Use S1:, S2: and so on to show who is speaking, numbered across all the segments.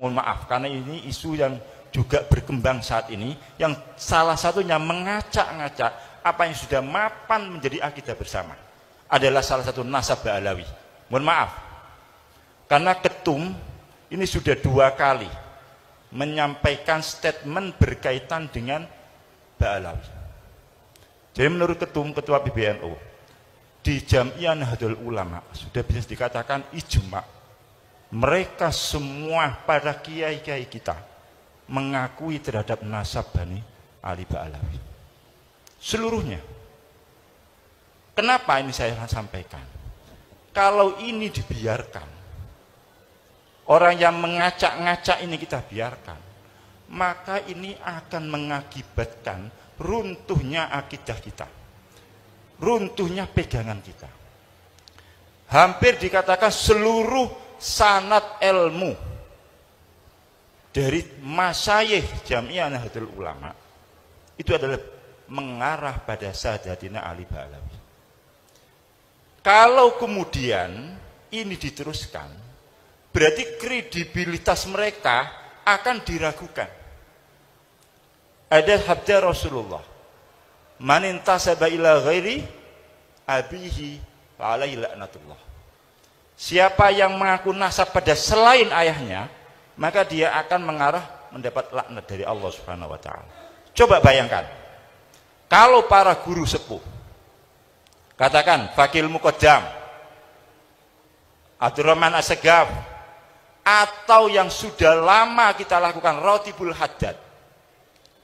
S1: Mohon maaf, karena ini isu yang juga berkembang saat ini, yang salah satunya mengacak-ngacak apa yang sudah mapan menjadi akidah bersama adalah salah satu nasab Ba'alawi. Mohon maaf, karena ketum ini sudah 2 kali menyampaikan statement berkaitan dengan Ba'alawi. Jadi menurut ketua PBNU di Jam'iyah Nahdlatul Ulama sudah bisa dikatakan ijma, mereka semua para kiai-kiai kita mengakui terhadap nasab Bani Ali Ba'alawi seluruhnya. Kenapa ini saya sampaikan? Kalau ini dibiarkan, orang yang mengacak-ngacak ini kita biarkan, maka ini akan mengakibatkan runtuhnya akidah kita, runtuhnya pegangan kita. Hampir dikatakan seluruh sanad ilmu dari masyayikh Jam'iyah Nahdlatul Ulama itu adalah mengarah pada Sayyidina Ali Ba'alawi. Kalau kemudian ini diteruskan, berarti kredibilitas mereka akan diragukan. Ada sabda Rasulullah, man intasaba ila ghairi abihi fa alaihi laknatullah. Siapa yang mengaku nasab pada selain ayahnya, maka dia akan mengarah mendapat laknat dari Allah Subhanahu wa taala. Coba bayangkan, kalau para guru sepuh, katakan Fakil Muqaddam, Abdurrahman As-Segaf, atau yang sudah lama kita lakukan Rotibul Haddad,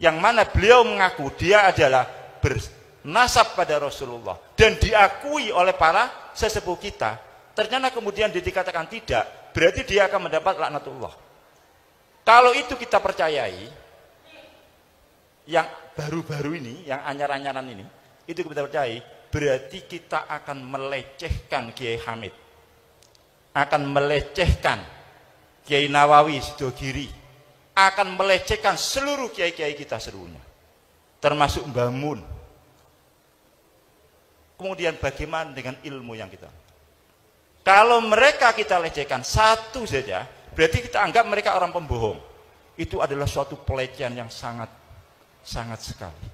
S1: yang mana beliau mengaku dia adalah bernasab pada Rasulullah dan diakui oleh para sesepuh kita, ternyata kemudian dikatakan tidak, berarti dia akan mendapat laknatullah. Kalau itu kita percayai, yang baru-baru ini, yang anyar-anyaran ini, itu kita percayai, berarti kita akan melecehkan Kiai Hamid, akan melecehkan Kiai Nawawi Sidogiri, akan melecehkan seluruh kiai-kiai kita seluruhnya, termasuk Mbah Mun. Kemudian bagaimana dengan ilmu yang kita? Kalau mereka kita lecehkan satu saja, berarti kita anggap mereka orang pembohong. Itu adalah suatu pelecehan yang sangat sekali.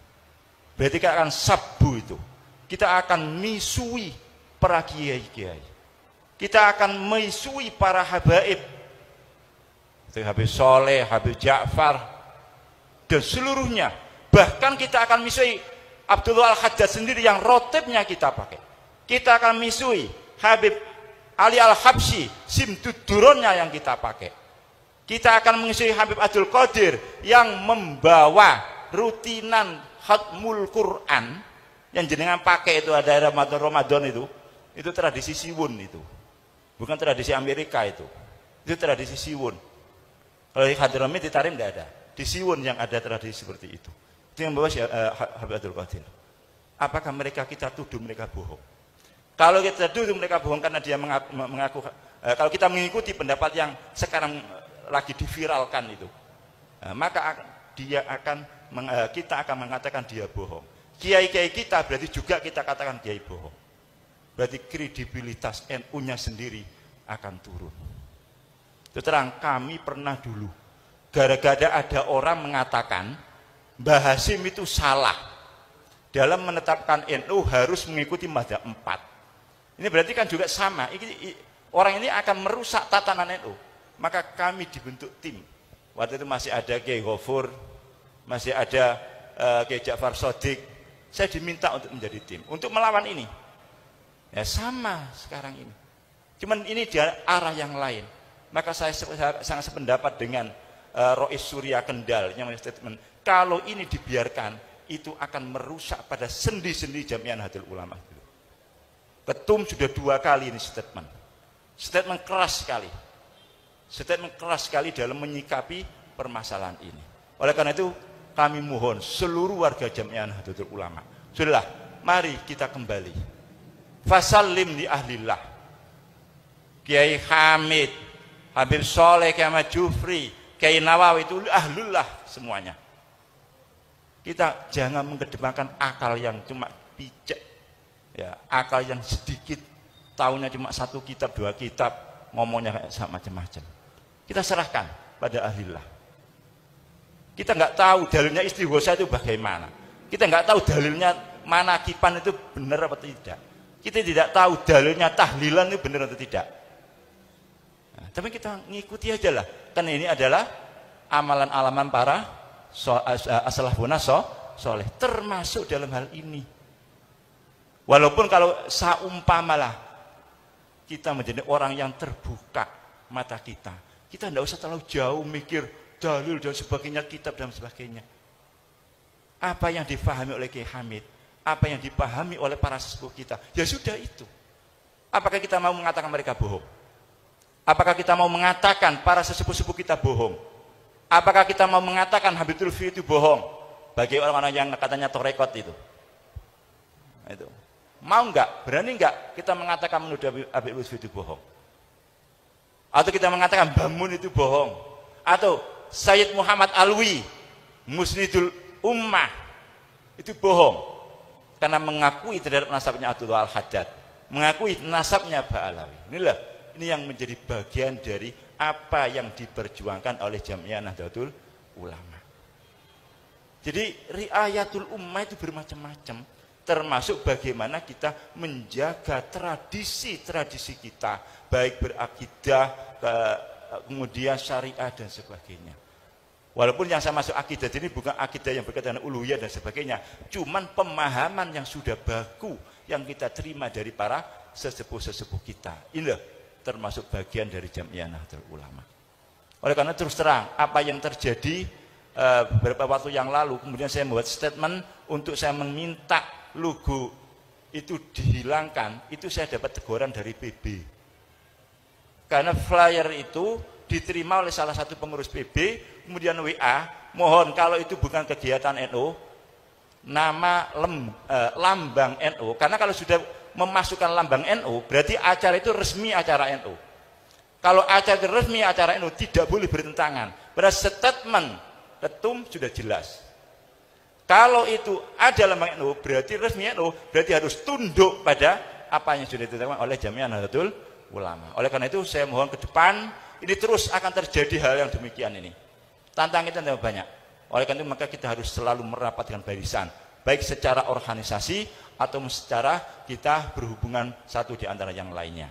S1: Berarti kita akan sabbu itu. Kita akan misui para kiai-kiai. Kita akan misui para habaib. Habib Soleh, Habib Ja'far, dan seluruhnya. Bahkan kita akan misui Abdullah Al-Haddad sendiri yang rotibnya kita pakai. Kita akan misui Habib Ali Al-Habsyi, simtuduronnya yang kita pakai. Kita akan mengisi Habib Abdul Qadir yang membawa rutinan khatmul Quran yang jenengan pakai itu ada Ramadan itu tradisi Siwun itu, bukan tradisi Amerika itu tradisi Siwun. Kalau di Hadrami di Tarim tidak ada, di Siwun yang ada tradisi seperti itu yang membawa Habib Abdul Qadir. Apakah mereka kita tuduh mereka bohong? Kalau kita tuduh mereka bohong karena dia mengaku kalau kita mengikuti pendapat yang sekarang lagi diviralkan itu, maka kita akan mengatakan dia bohong. Kiai-kiai kita berarti juga kita katakan kiai bohong. Berarti kredibilitas NU-nya sendiri akan turun. Itu terang, kami pernah dulu gara-gara ada orang mengatakan Mbah Hasyim itu salah dalam menetapkan NU harus mengikuti mazhab 4. Ini berarti kan juga sama. Orang ini akan merusak tatanan NU. Maka kami dibentuk tim. Waktu itu masih ada Kiai Ghafur, masih ada Kiai Ja'far Shadiq. Saya diminta untuk menjadi tim untuk melawan ini. Ya sama sekarang ini. Cuman ini di arah yang lain. Maka saya sangat sependapat dengan Rois Surya Kendal yang statement, kalau ini dibiarkan itu akan merusak pada sendi-sendi Jam'iyah Nahdlatul Ulama. Ketum sudah 2 kali ini statement keras sekali dalam menyikapi permasalahan ini. Oleh karena itu kami mohon seluruh warga Jam'iyah Nahdlatul Ulama, sudahlah, mari kita kembali. Fasallim li ahlillah. Kiai Hamid, Habib Soleh, Kiai Ahmad Jufri, Kiai Nawawi itu ahlullah semuanya. Kita jangan mengedepankan akal yang cuma pijak, ya, akal yang sedikit, tahunya cuma 1 kitab, 2 kitab, ngomongnya kayak macam-macam. Kita serahkan. pada ahlillah. Kita nggak tahu dalilnya istighosa itu bagaimana. Kita nggak tahu dalilnya manakipan itu benar atau tidak. Kita tidak tahu dalilnya tahlilan itu benar atau tidak. Nah, tapi kita ngikuti aja lah. Kan ini adalah amalan-alaman para as-salafun soleh, termasuk dalam hal ini. Walaupun kalau saumpamalah kita menjadi orang yang terbuka mata kita tidak usah terlalu jauh mikir dalil dan sebagainya, kitab dan sebagainya. Apa yang dipahami oleh Kiai Hamid, apa yang dipahami oleh para sesepuh kita, ya sudah itu. Apakah kita mau mengatakan mereka bohong? Apakah kita mau mengatakan para sesepuh-sepuh kita bohong? Apakah kita mau mengatakan Habib Lutfi itu bohong? Bagi orang-orang yang katanya torekot itu. Mau enggak? Berani enggak kita mengatakan menuduh Habib Lutfi itu bohong? Atau kita mengatakan Bamun itu bohong? Atau Sayyid Muhammad Alwi, Musnidul Ummah, itu bohong? Karena mengakui terhadap nasabnya Abdullah Al-Haddad, mengakui nasabnya Ba'alawi. Ini yang menjadi bagian dari apa yang diperjuangkan oleh Jamiah Nahdlatul Ulama. Jadi riayatul ummah itu bermacam-macam, termasuk bagaimana kita menjaga tradisi-tradisi kita, baik berakidah, kemudian syariah dan sebagainya. Walaupun yang saya masuk akidah ini bukan akidah yang berkaitan dengan uluhiyah dan sebagainya, cuman pemahaman yang sudah baku yang kita terima dari para sesepuh-sesepuh kita. Inilah termasuk bagian dari Jamiah Nahdlatul Ulama. Oleh karena terus terang, apa yang terjadi beberapa waktu yang lalu, kemudian saya membuat statement untuk saya meminta logo itu dihilangkan, itu saya dapat teguran dari PB. Karena flyer itu diterima oleh salah satu pengurus PB, kemudian WA, mohon kalau itu bukan kegiatan NU, nama lambang NU, karena kalau sudah memasukkan lambang NU, berarti acara itu resmi acara NU. Kalau acara itu resmi acara NU, tidak boleh bertentangan. Berarti statement ketum sudah jelas. Kalau itu ada lambang NU, berarti resmi NU, berarti harus tunduk pada apa yang sudah ditetapkan oleh Jamiah Nahdlatul Ulama. Oleh karena itu saya mohon ke depan ini terus akan terjadi hal yang demikian ini. Tantangan kita tidak banyak. Oleh karena itu maka kita harus selalu merapatkan barisan, baik secara organisasi atau secara kita berhubungan satu di antara yang lainnya.